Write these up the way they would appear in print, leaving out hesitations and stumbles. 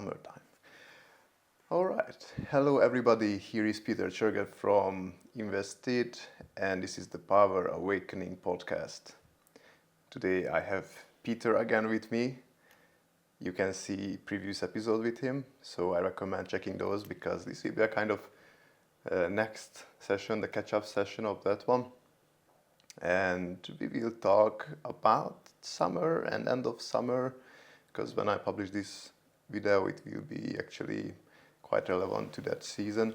summertime. All right. Hello, everybody. Here is Peter Churget from Invested, and this is the Power Awakening podcast. Today I have Peter again with me. You can see previous episode with him, so I recommend checking those because this will be a kind of next session, the catch-up session of that one. And we will talk about summer and end of summer, because when I publish this video it will be actually quite relevant to that season.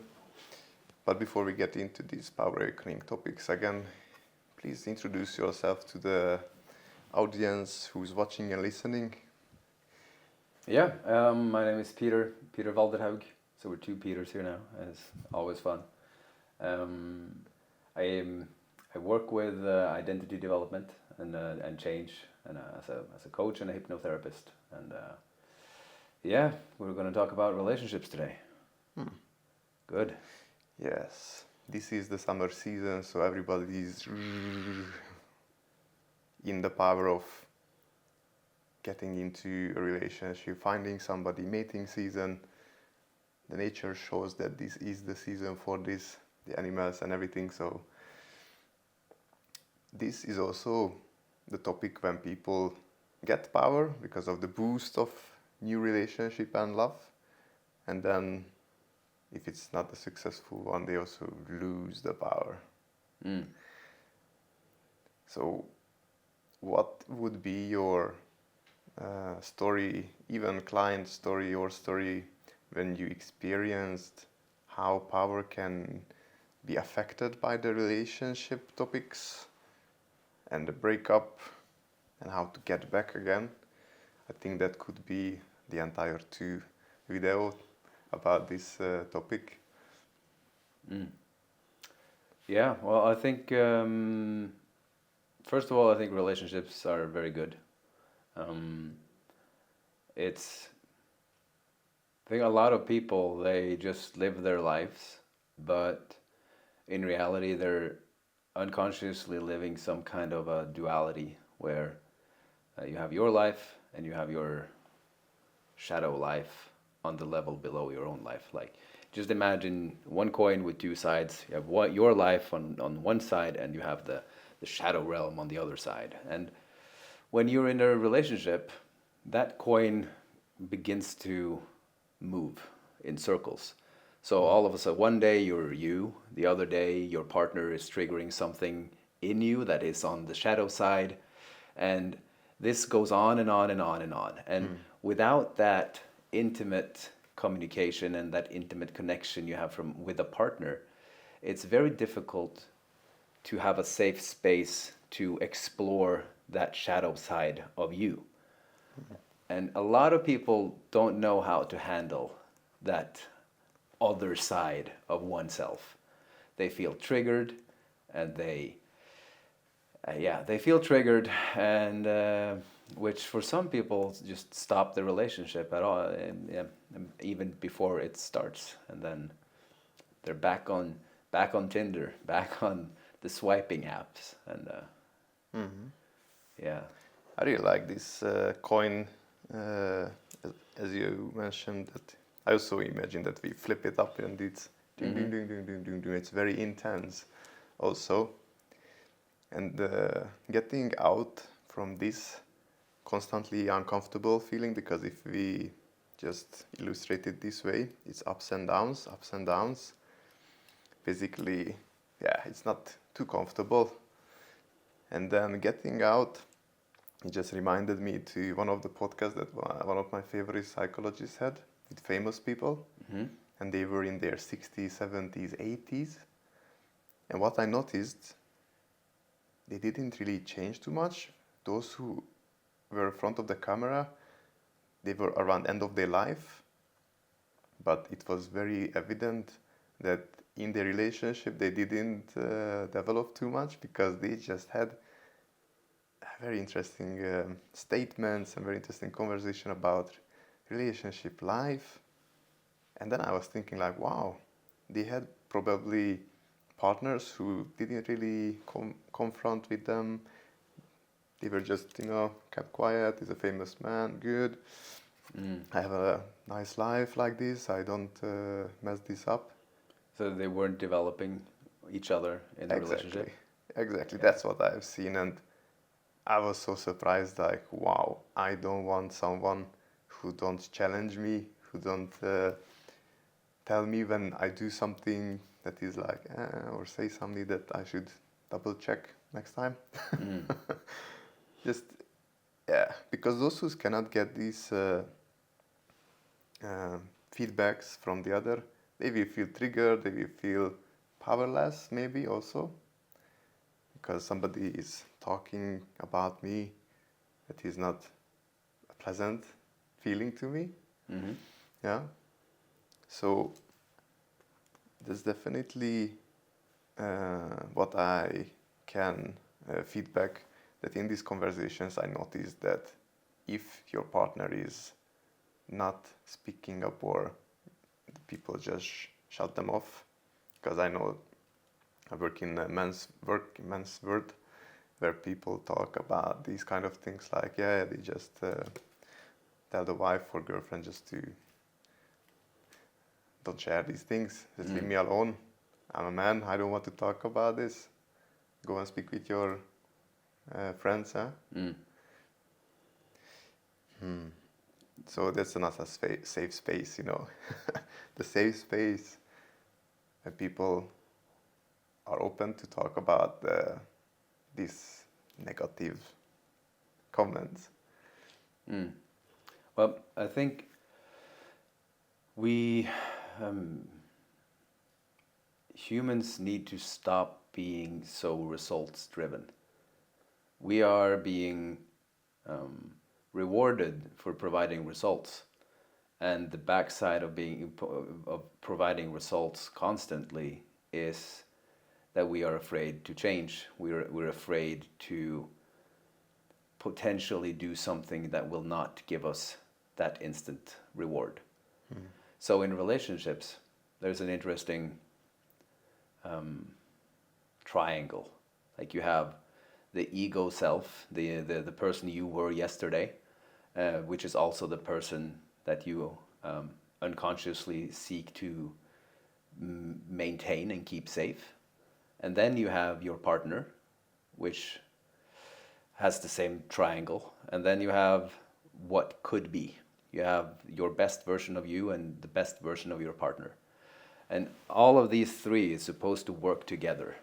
But before we get into these Power Awakening topics again, please introduce yourself to the audience who's watching and listening. Yeah, my name is Peter Valderhaug. So we're two Peters here now, and it's always fun. I work with identity development and change, and as a coach and a hypnotherapist. And yeah, we're going to talk about relationships today. Good. Yes, this is the summer season, so everybody's in the power of getting into a relationship, finding somebody, mating season. The nature shows that this is the season for this, the animals and everything. So this is also the topic when people get power because of the boost of new relationship and love. And then if it's not a successful one, they also lose the power. So what would be your story, even client story or story, when you experienced how power can be affected by the relationship topics and the breakup and how to get back again? I think that could be the entire 2 video about this topic. Yeah, well, I think first of all, I think relationships are very good. I think a lot of people, they just live their lives, but in reality they're unconsciously living some kind of a duality where you have your life and you have your shadow life on the level below your own life. Like, just imagine one coin with 2 sides. You have your life on one side, and you have the shadow realm on the other side. And when you're in a relationship, that coin begins to move in circles. So all of a sudden, one day you're you, the other day your partner is triggering something in you that is on the shadow side, and this goes on and on and on and on. And without that intimate communication and that intimate connection you have with a partner, it's very difficult to have a safe space to explore that shadow side of you. And a lot of people don't know how to handle that other side of oneself. They feel triggered, and they feel triggered, and which for some people just stop the relationship at all, and even before it starts, and then they're back on Tinder, back on the swiping apps, and yeah. I really like this coin, as you mentioned. That I also imagine that we flip it up and it's ding, ding, ding, ding, ding, ding, ding. It's very intense also. And getting out from this constantly uncomfortable feeling, because if we just illustrate it this way, it's ups and downs. Basically, yeah, it's not too comfortable. And then getting out, it just reminded me to one of the podcasts that one of my favorite psychologists had with famous people. And they were in their 60s, 70s, 80s. And what I noticed, they didn't really change too much. Those who were in front of the camera, they were around end of their life. But it was very evident that in their relationship they didn't develop too much, because they just had very interesting statements and very interesting conversation about relationship life. And then I was thinking like, wow, they had probably partners who didn't really confront with them. They were just, kept quiet. He's a famous man, good. I have a nice life like this. I don't mess this up. So they weren't developing each other in the Exactly. relationship. Exactly. Yeah. That's what I've seen, and I was so surprised. Like, wow, I don't want someone who don't challenge me, who don't tell me when I do something that is like, or say something that I should double check next time. Mm. Just, yeah, because those who cannot get these feedbacks from the other, they will feel triggered, they will feel powerless, maybe also, because somebody is talking about me that is not a pleasant feeling to me. Mm-hmm. Yeah. So there's definitely what I can feedback that in these conversations I noticed that if your partner is not speaking up or the people just shut them off, because I know I work in men's world where people talk about these kind of things like, yeah, they just tell the wife or girlfriend just to don't share these things, just leave me alone. I'm a man, I don't want to talk about this. Go and speak with your friends, huh? Mm. So that's not a safe space, The safe space where people are open to talk about these negative comments. Mm. Well, I think we humans need to stop being so results driven. We are being rewarded for providing results, and the backside of providing results constantly is that we are afraid to change. We're afraid to potentially do something that will not give us that instant reward. So in relationships, there's an interesting triangle. Like you have the ego self, the person you were yesterday, which is also the person that you unconsciously seek to maintain and keep safe. And then you have your partner, which has the same triangle. And then you have what could be. You have your best version of you and the best version of your partner. And all of these three is supposed to work together.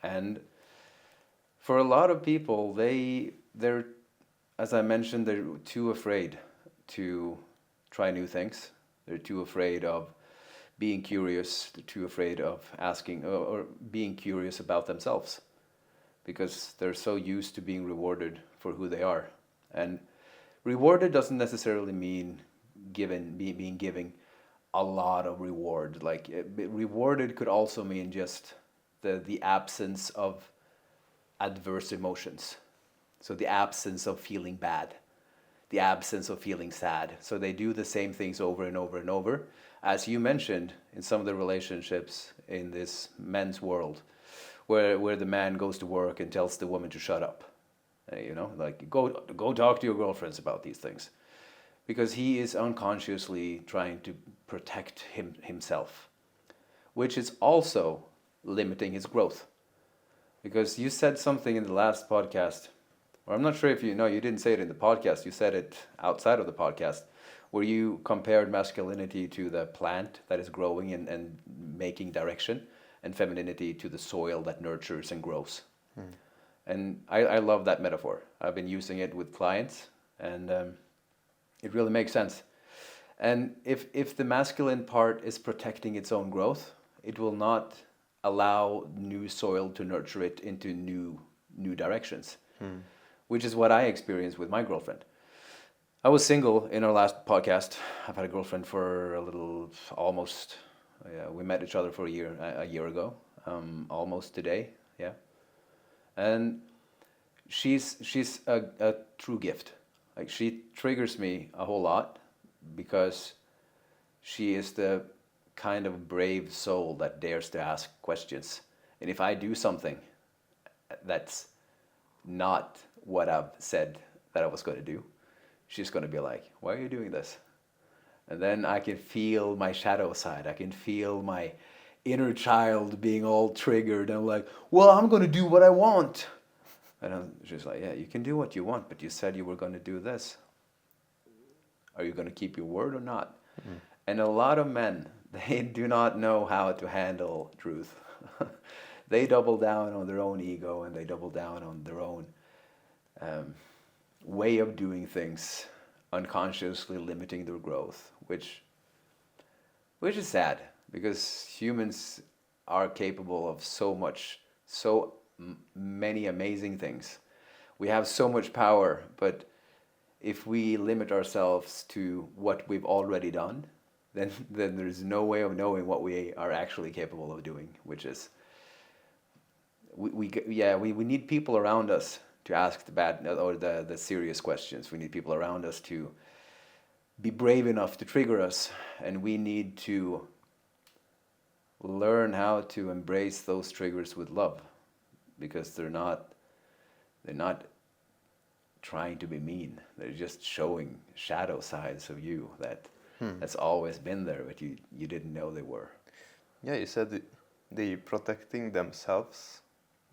And for a lot of people, they're, as I mentioned, they're too afraid to try new things. They're too afraid of being curious. They're too afraid of asking or being curious about themselves, because they're so used to being rewarded for who they are. And rewarded doesn't necessarily mean being giving a lot of reward. Like rewarded could also mean just the absence of adverse emotions. So the absence of feeling bad, the absence of feeling sad. So they do the same things over and over and over. As you mentioned in some of the relationships in this men's world, where the man goes to work and tells the woman to shut up. Like go talk to your girlfriends about these things. Because he is unconsciously trying to protect himself, which is also limiting his growth. Because you said something in the last podcast, or I'm not sure if you didn't say it in the podcast, you said it outside of the podcast, where you compared masculinity to the plant that is growing and making direction, and femininity to the soil that nurtures and grows. And I love that metaphor. I've been using it with clients, and it really makes sense. And if the masculine part is protecting its own growth, it will not allow new soil to nurture it into new directions, which is what I experienced with my girlfriend. I was single in our last podcast. I've had a girlfriend for a little, almost. We met each other for a year ago, almost today. Yeah, and she's a true gift. Like she triggers me a whole lot because she is the kind of brave soul that dares to ask questions. And if I do something that's not what I've said that I was going to do, she's going to be like, why are you doing this? And then I can feel my shadow side. I can feel my inner child being all triggered. I'm like, well, I'm going to do what I want. And she's like, yeah, you can do what you want, but you said you were going to do this. Are you going to keep your word or not? Mm. And a lot of men, they do not know how to handle truth. They double down on their own ego, and they double down on their own way of doing things, unconsciously limiting their growth, which is sad, because humans are capable of so much, many amazing things. We have so much power, but if we limit ourselves to what we've already done, then there's no way of knowing what we are actually capable of doing, which is we need people around us to ask the bad or the serious questions. We need people around us to be brave enough to trigger us, and we need to learn how to embrace those triggers with love, because they're not trying to be mean. They're just showing shadow sides of you that's always been there, but you didn't know they were. Yeah, you said they protecting themselves,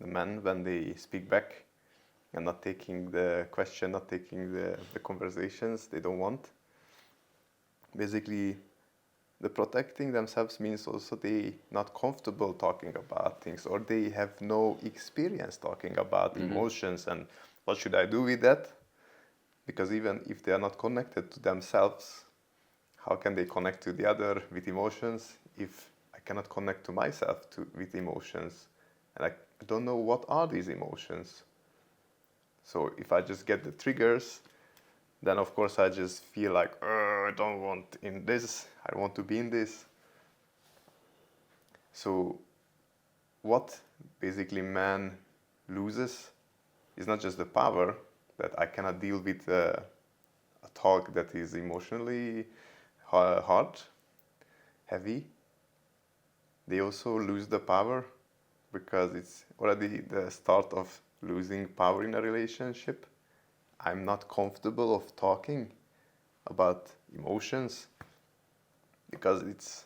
the men, when they speak back and not taking the question, not taking the conversations they don't want. Basically, the protecting themselves means also they not comfortable talking about things, or they have no experience talking about emotions and what should I do with that? Because even if they are not connected to themselves, how can they connect to the other with emotions if I cannot connect to myself with emotions? And I don't know what are these emotions. So if I just get the triggers, then of course I just feel like, I don't want in this, I want to be in this. So what basically man loses is not just the power that I cannot deal with a talk that is emotionally hard, heavy. They also lose the power because it's already the start of losing power in a relationship. I'm not comfortable of talking about emotions because it's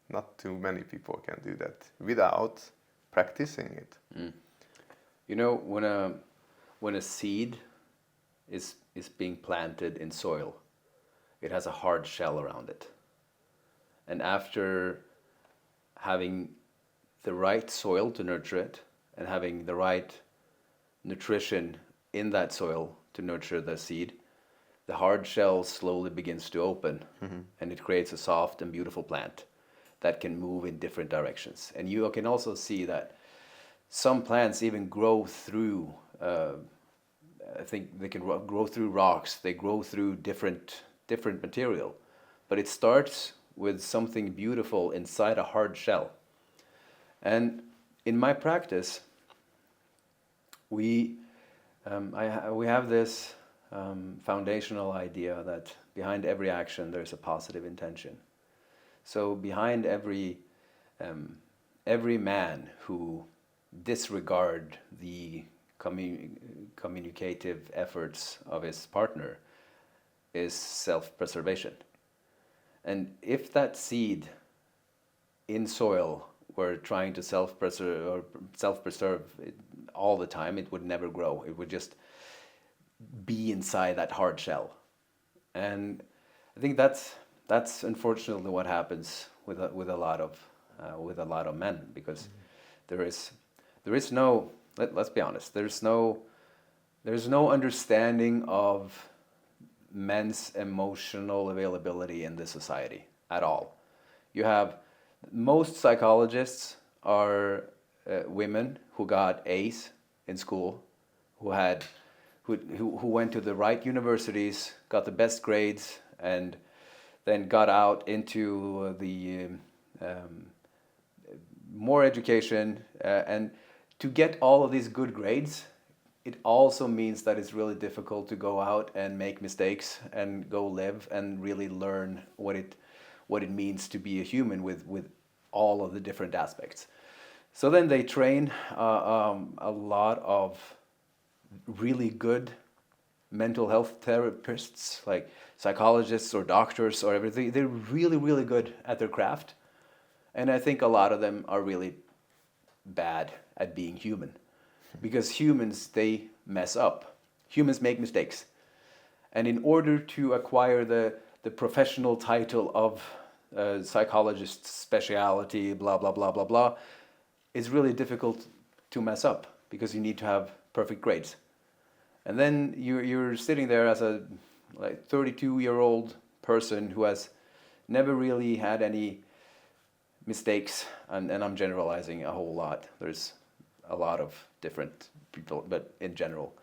not too many people can do that without practicing it. You know, when a seed is being planted in soil, it has a hard shell around it. And after having the right soil to nurture it, and having the right nutrition in that soil to nurture the seed, the hard shell slowly begins to open, and it creates a soft and beautiful plant that can move in different directions. And you can also see that some plants even grow through, I think they can grow through rocks, they grow through different material. But it starts with something beautiful inside a hard shell. And in my practice, we have this foundational idea that behind every action there's a positive intention. So behind every man who disregard the communicative efforts of his partner is self-preservation. And if that seed in soil were trying to self-preserve all the time, it would never grow. It would just be inside that hard shell. And I think that's unfortunately what happens with a lot of men, because there is no, let's be honest, there's no understanding of men's emotional availability in this society at all. You have most psychologists are women who got A's in school, who went to the right universities, got the best grades, and then got out into the more education. And to get all of these good grades, it also means that it's really difficult to go out and make mistakes and go live and really learn what it means to be a human with all of the different aspects. So then they train a lot of really good mental health therapists, like psychologists or doctors or everything, they're really, really good at their craft. And I think a lot of them are really bad at being human. Because humans, they mess up. Humans make mistakes. And in order to acquire the professional title of psychologist specialty, blah, blah, blah, blah, blah, it's really difficult to mess up because you need to have perfect grades. And then you're sitting there as a like 32-year-old person who has never really had any mistakes, and I'm generalizing a whole lot. There's a lot of different people, but in general.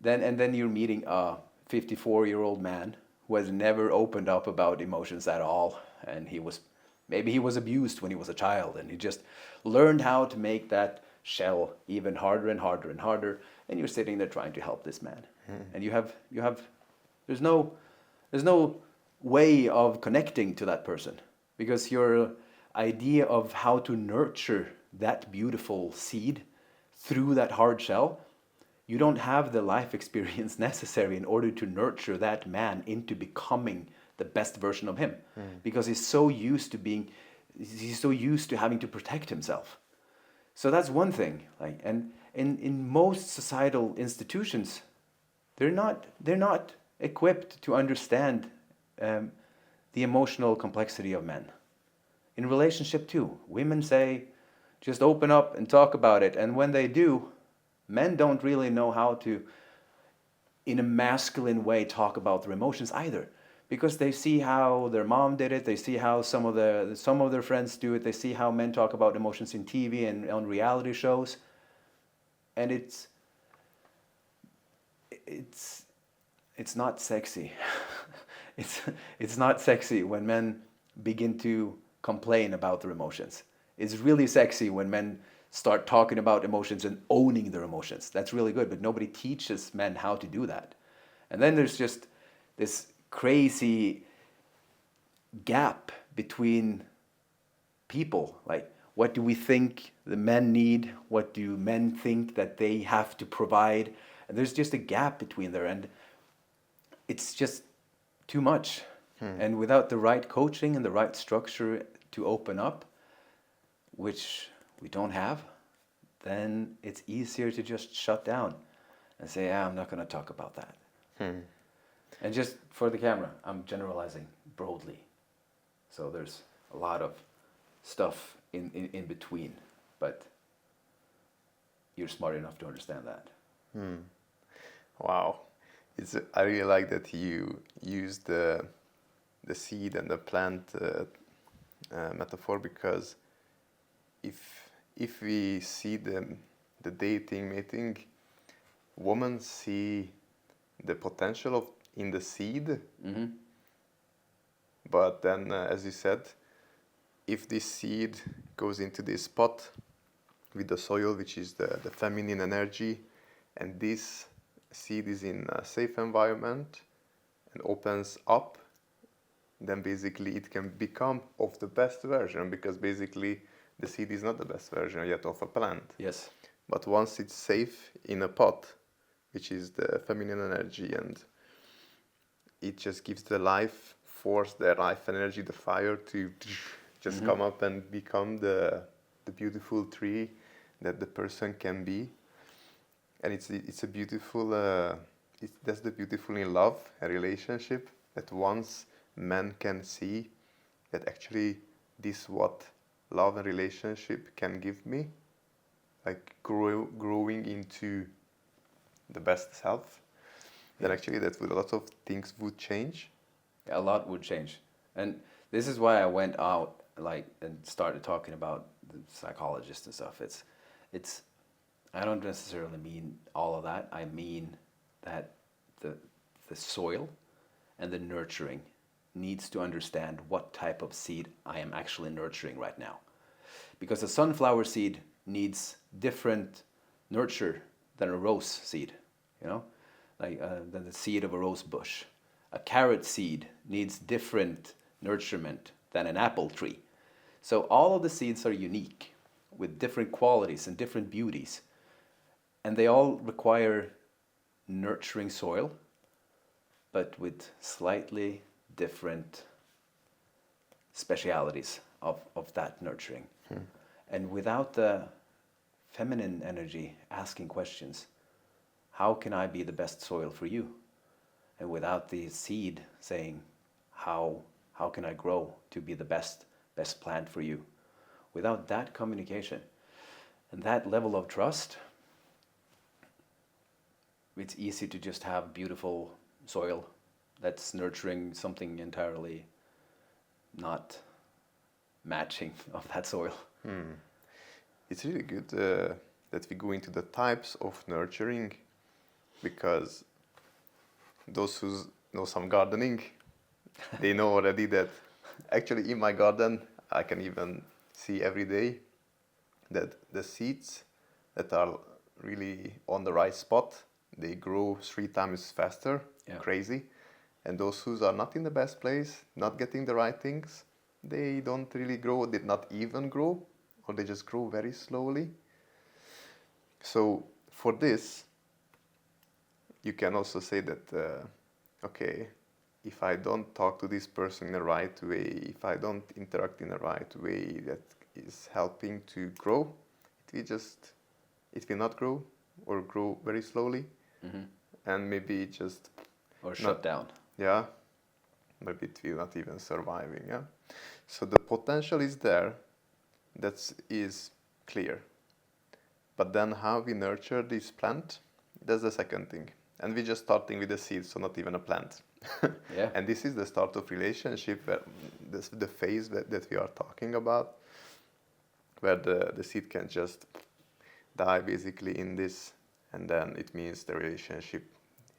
Then you're meeting a 54-year-old man who has never opened up about emotions at all, and maybe he was abused when he was a child, and he just learned how to make that shell even harder and harder and harder, and you're sitting there trying to help this man. And you have there's no way of connecting to that person, because your idea of how to nurture that beautiful seed through that hard shell, you don't have the life experience necessary in order to nurture that man into becoming the best version of him, because he's so used to having to protect himself. So that's one thing. Like, and in most societal institutions, they're not equipped to understand the emotional complexity of men. In relationship too, women say, just open up and talk about it. And when they do, men don't really know how to, in a masculine way, talk about their emotions either. Because they see how their mom did it, they see how some of their friends do it, they see how men talk about emotions in TV and on reality shows. And it's not sexy. It's not sexy when men begin to complain about their emotions. It's really sexy when men start talking about emotions and owning their emotions. That's really good, but nobody teaches men how to do that. And then there's just this crazy gap between people. Like, what do we think the men need? What do men think that they have to provide? And there's just a gap between there, and it's just too much. And without the right coaching and the right structure to open up, which we don't have, then it's easier to just shut down and say, I'm not going to talk about that. And just for the camera, I'm generalizing broadly. So there's a lot of stuff in between, but you're smart enough to understand that. Wow. I really like that you use the seed and the plant metaphor, because if we see the dating, mating, women see the potential in the seed, but then, as you said, if this seed goes into this pot with the soil, which is the feminine energy, and this seed is in a safe environment and opens up, then basically it can become of the best version, because basically the seed is not the best version yet of a plant. Yes. But once it's safe in a pot, which is the feminine energy, and it just gives the life force, the life energy, the fire to just come up and become the beautiful tree that the person can be. And it's a beautiful, that's the beautiful in love, a relationship, that once men can see that actually this what love and relationship can give me, like growing into the best self, then actually that would, a lot of things would change. A lot would change. And this is why I went out and started talking about the psychologist and stuff. It's I don't necessarily mean all of that. I mean that the soil and the nurturing needs to understand what type of seed I am actually nurturing right now. Because a sunflower seed needs different nurture than a rose seed, than the seed of a rose bush. A carrot seed needs different nurturement than an apple tree. So all of the seeds are unique, with different qualities and different beauties. And they all require nurturing soil, but with slightly different specialities of that nurturing. And without the feminine energy asking questions, how can I be the best soil for you? And without the seed saying, how can I grow to be the best plant for you? Without that communication and that level of trust, it's easy to just have beautiful soil that's nurturing something entirely not matching of that soil. It's really good that we go into the types of nurturing, because those who know some gardening, they know already that actually in my garden I can even see every day that the seeds that are really on the right spot, they grow 3 times faster. Yeah. Crazy. And those who are not in the best place, not getting the right things, they don't really grow, did not even grow, or they just grow very slowly. So for this, you can also say that, okay, if I don't talk to this person in the right way, if I don't interact in the right way that is helping to grow, it will not grow, or grow very slowly, and maybe just Or shut down. yeah, maybe it will not even surviving. Yeah, so the potential is there, that is clear. But then how we nurture this plant, that's the second thing. And we're just starting with the seed, so not even a plant. Yeah. And this is the start of relationship, where this the phase that we are talking about, where the seed can just die basically in this, and then it means the relationship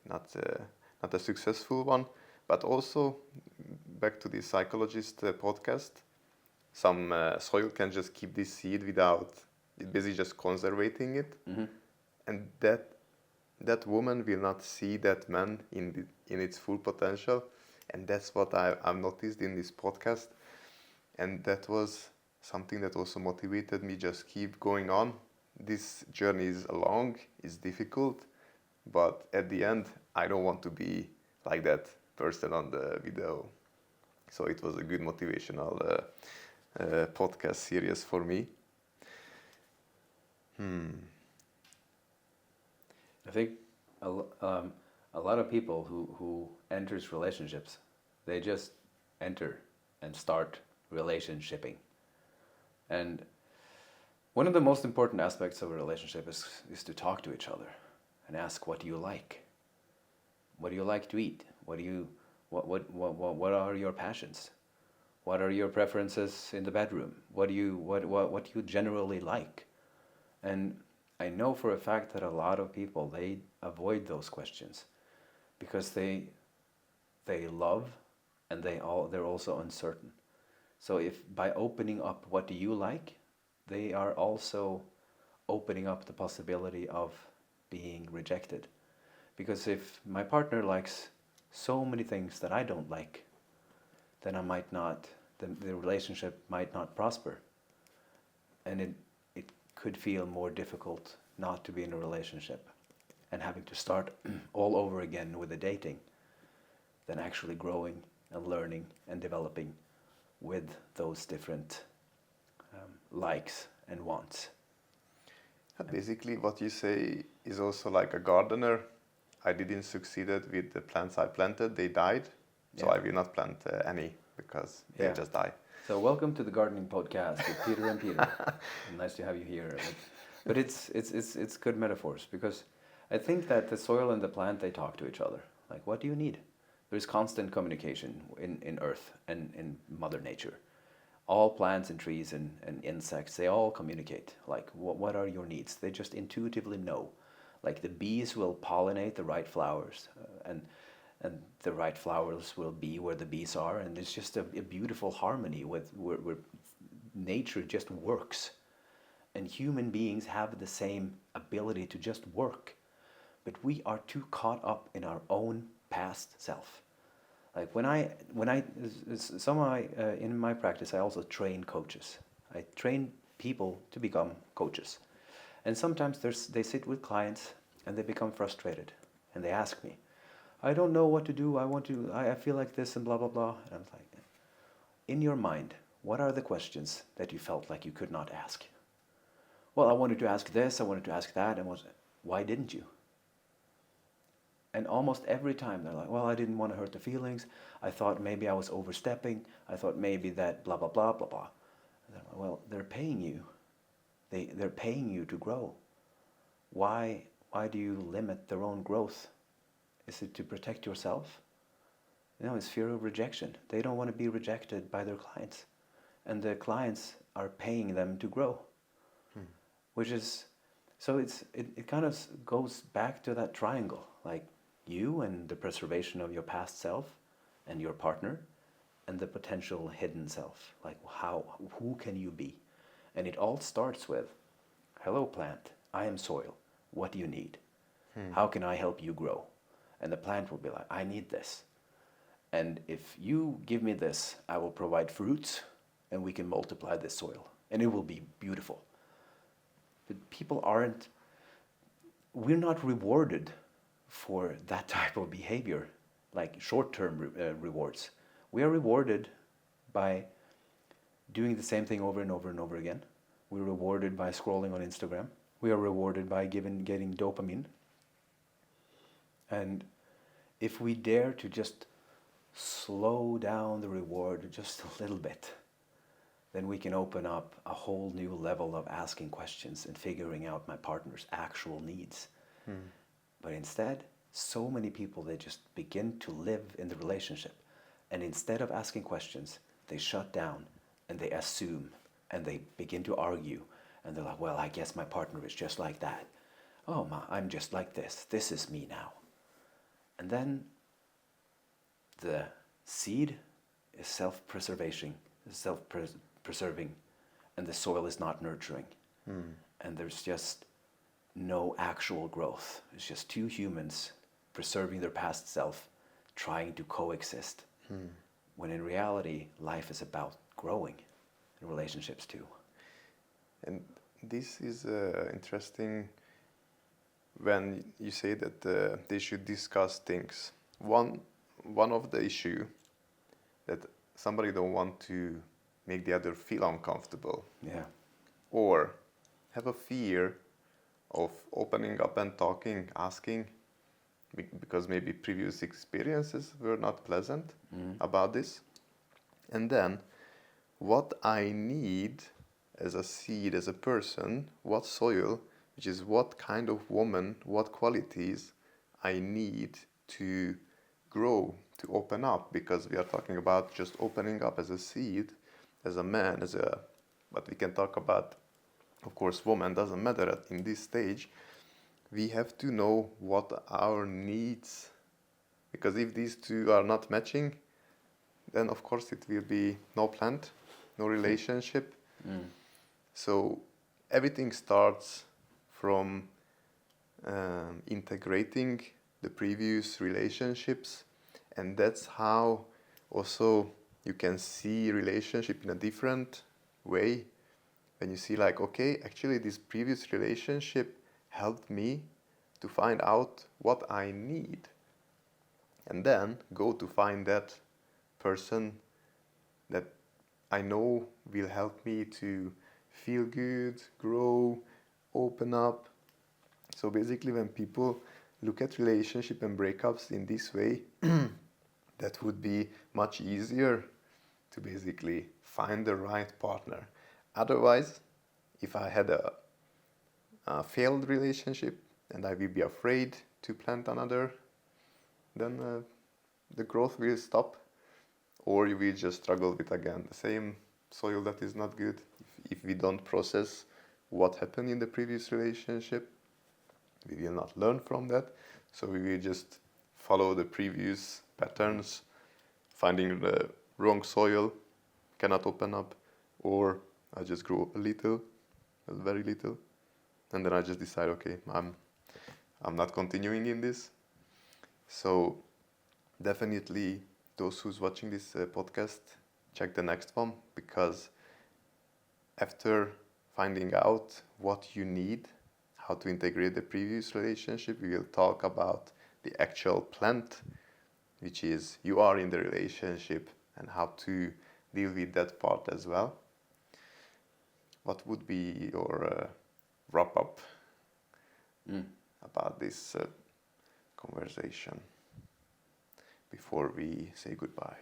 not a successful one. But also, back to the psychologist podcast, some soil can just keep this seed without it, basically just conservating it, and that woman will not see that man in its full potential. And that's what I've noticed in this podcast, and that was something that also motivated me just keep going on. This journey is long, it's difficult, but at the end I don't want to be like that person on the video. So it was a good motivational podcast series for me. I think a lot of people who enters relationships, they just enter and start relationshipping. And one of the most important aspects of a relationship is to talk to each other and ask, what do you like? What do you like to eat? What are your passions? What are your preferences in the bedroom? What do you generally like? And I know for a fact that a lot of people, they avoid those questions because they love, and they're also uncertain. So if by opening up what do you like, they are also opening up the possibility of being rejected. Because if my partner likes so many things that I don't like, then I might not, the relationship might not prosper. And it could feel more difficult not to be in a relationship and having to start all over again with the dating than actually growing and learning and developing with those different likes and wants. Basically, what you say is also like a gardener. I didn't succeed with the plants I planted; they died. So I will not plant any, because they just die. So welcome to the gardening podcast with Peter and Peter. Nice to have you here. But it's good metaphors, because I think that the soil and the plant, they talk to each other. Like, what do you need? There's constant communication in Earth and in Mother Nature. All plants and trees and insects, they all communicate. Like, what are your needs? They just intuitively know. Like, the bees will pollinate the right flowers, and the right flowers will be where the bees are, and it's just a beautiful harmony with where nature just works. And human beings have the same ability to just work, but we are too caught up in our own past self. Like in my practice, I also train coaches. I train people to become coaches, and sometimes they sit with clients and they become frustrated, and they ask me, I don't know what to do. I feel like this and blah, blah, blah. And I'm like, in your mind, what are the questions that you felt like you could not ask? Well, I wanted to ask this, I wanted to ask that, and why didn't you? And almost every time they're like, well, I didn't want to hurt the feelings. I thought maybe I was overstepping. I thought maybe that blah, blah, blah, blah, blah. And like, well, they're paying you. They're paying you to grow. Why do you limit their own growth? Is it to protect yourself? No, it's fear of rejection. They don't want to be rejected by their clients. And the clients are paying them to grow. Which is, so it kind of goes back to that triangle. Like you and the preservation of your past self and your partner and the potential hidden self. Like who can you be? And it all starts with, hello plant, I am soil. What do you need? How can I help you grow? And the plant will be like, I need this. And if you give me this, I will provide fruits and we can multiply this soil. And it will be beautiful. But we're not rewarded for that type of behavior, like short-term rewards. We are rewarded by doing the same thing over and over and over again. We're rewarded by scrolling on Instagram. We are rewarded by getting dopamine. And if we dare to just slow down the reward just a little bit, then we can open up a whole new level of asking questions and figuring out my partner's actual needs. But instead, so many people, they just begin to live in the relationship. And instead of asking questions, they shut down and they assume and they begin to argue. And they're like, well, I guess my partner is just like that. Oh, I'm just like this. This is me now. And then the seed is self-preserving, and the soil is not nurturing. And there's just no actual growth. It's just two humans preserving their past self, trying to coexist. When in reality, life is about growing in relationships too. And this is interesting when you say that they should discuss things. One of the issue that somebody don't want to make the other feel uncomfortable. Yeah. Or have a fear of opening up and talking, asking, because maybe previous experiences were not pleasant about this. And then what I need as a seed, as a person, what soil, which is what kind of woman, what qualities I need to grow, to open up, because we are talking about just opening up as a seed, as a man, but we can talk about, of course, woman, doesn't matter in this stage. We have to know what our needs, because if these two are not matching, then of course it will be no plant, no relationship. So everything starts from integrating the previous relationships, and that's how also you can see relationship in a different way. When you see like, okay, actually this previous relationship helped me to find out what I need, and then go to find that person that I know will help me to feel good, grow, open up. So basically when people look at relationship and breakups in this way, that would be much easier to basically find the right partner. Otherwise, if I had a failed relationship and I will be afraid to plant another, then the growth will stop, or you will just struggle with again the same soil that is not good. If we don't process what happened in the previous relationship, we will not learn from that. So we will just follow the previous patterns, finding the wrong soil, cannot open up, or I just grow a little, very little, and then I just decide, okay, I'm not continuing in this. So definitely those who's watching this podcast, check the next one, because after finding out what you need, how to integrate the previous relationship, we will talk about the actual plant, which is you are in the relationship and how to deal with that part as well. What would be your wrap up about this conversation before we say goodbye?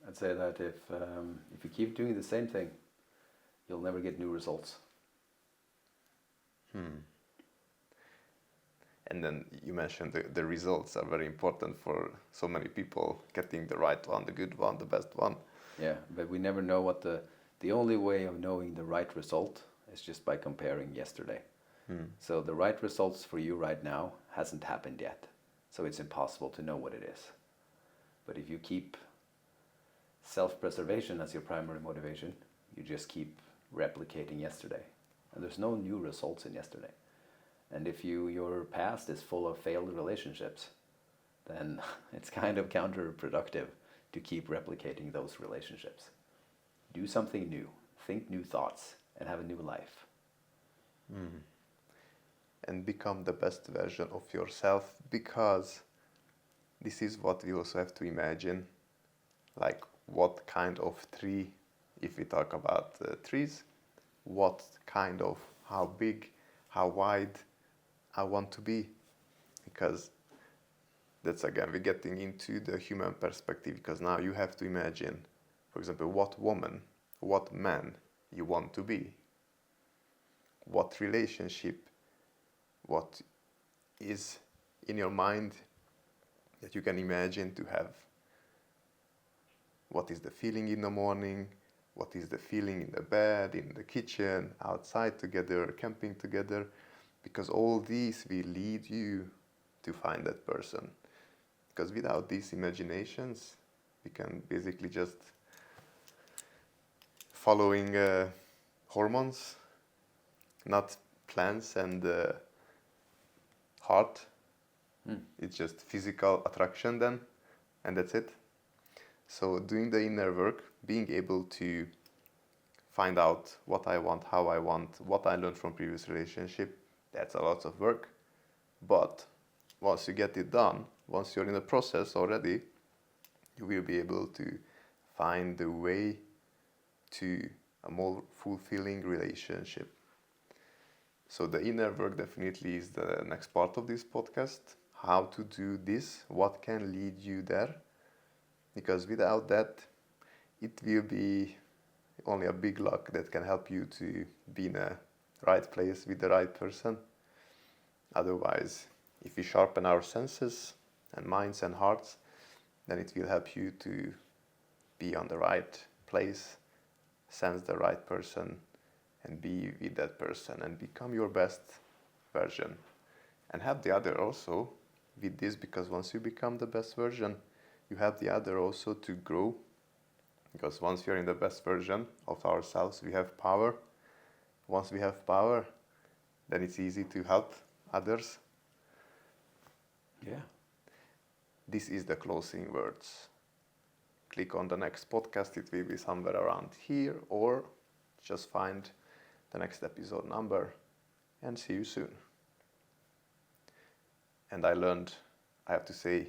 I'd say that if you keep doing the same thing, you'll never get new results. And then you mentioned the results are very important for so many people, getting the right one, the good one, the best one. Yeah, but we never know what the only way of knowing the right result is just by comparing yesterday. So the right results for you right now hasn't happened yet. So it's impossible to know what it is. But if you keep self-preservation as your primary motivation, you just keep replicating yesterday. And there's no new results in yesterday. And if your past is full of failed relationships, then it's kind of counterproductive to keep replicating those relationships. Do something new, think new thoughts, and have a new life. And become the best version of yourself, because this is what we also have to imagine, like what kind of tree, if we talk about trees, what kind of, how big, how wide I want to be, because that's again, we're getting into the human perspective, because now you have to imagine, for example, what woman, what man you want to be, what relationship, what is in your mind that you can imagine to have, what is the feeling in the morning, what is the feeling in the bed, in the kitchen, outside together, camping together, because all these will lead you to find that person. Because without these imaginations, we can basically just following hormones, not plans and heart. It's just physical attraction then, and that's it. So doing the inner work, being able to find out what I want, how I want, what I learned from previous relationship, that's a lot of work. But once you get it done, once you're in the process already, you will be able to find the way to a more fulfilling relationship. So the inner work definitely is the next part of this podcast. How to do this, what can lead you there. Because without that, it will be only a big luck that can help you to be in a right place with the right person. Otherwise, if we sharpen our senses and minds and hearts, then it will help you to be on the right place, sense the right person, and be with that person and become your best version. And help the other also with this, because once you become the best version, you help the other also to grow. Because once we are in the best version of ourselves, we have power. Once we have power, then it's easy to help others. Yeah. This is the closing words. Click on the next podcast, it will be somewhere around here, or just find the next episode number and see you soon. And I learned, I have to say,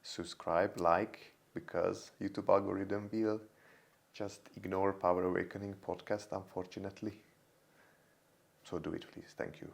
subscribe, like, because YouTube algorithm will just ignore Power Awakening podcast, unfortunately. So do it, please. Thank you.